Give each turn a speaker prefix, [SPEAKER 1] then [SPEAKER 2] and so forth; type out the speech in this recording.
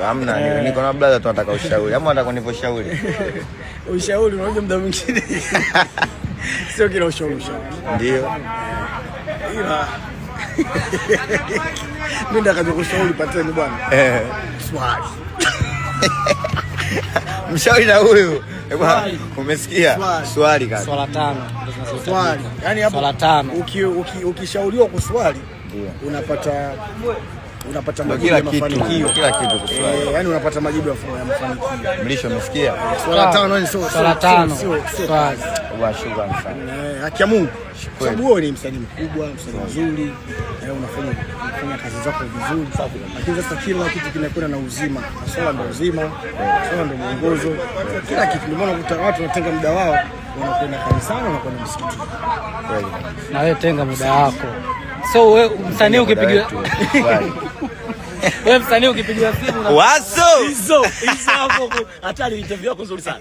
[SPEAKER 1] Hamna, niko na brother tunataka ushauri. Ama unataka kuniposhauri?
[SPEAKER 2] Ushauri unajua muda mwingine. Sio kila ushauri.
[SPEAKER 1] Ndio.
[SPEAKER 2] Ila mimi nataka kushauri pateni bwana. Swali.
[SPEAKER 1] Mshauri na huyu. Umesikia? Swali kaka.
[SPEAKER 3] Swala 5.
[SPEAKER 2] Swali. Yaani hapo
[SPEAKER 3] swala 5.
[SPEAKER 2] Ukishauriwa kuswali unapata majibu ya mafanikio.
[SPEAKER 1] Kila kitu kuswali.
[SPEAKER 2] Yaani unapata majibu ya mafanikio.
[SPEAKER 1] Mlisho umesikia?
[SPEAKER 2] Swala 5 ni
[SPEAKER 3] swala 5.
[SPEAKER 2] Swali.
[SPEAKER 1] Wa shukrani sana.
[SPEAKER 2] Haki ya Mungu. Sababu wewe ni msanii mkubwa, msanii mzuri, unafanya kazi zako vizuri. Lakini sasa kila kitu kinakwenda na uzima. Swala ndio uzima, swala ndio mwongozo. Kila kitu ndio maana ukuta watu wanatenga muda wao wanakwenda kanisani, wanakwenda msikitini.
[SPEAKER 3] Na wewe tenga muda wako. So wewe msanii ukipigiwa wewe msanii ukipigiwa simu
[SPEAKER 1] Waso
[SPEAKER 2] hizo hapo hatari, interview yako nzuri sana.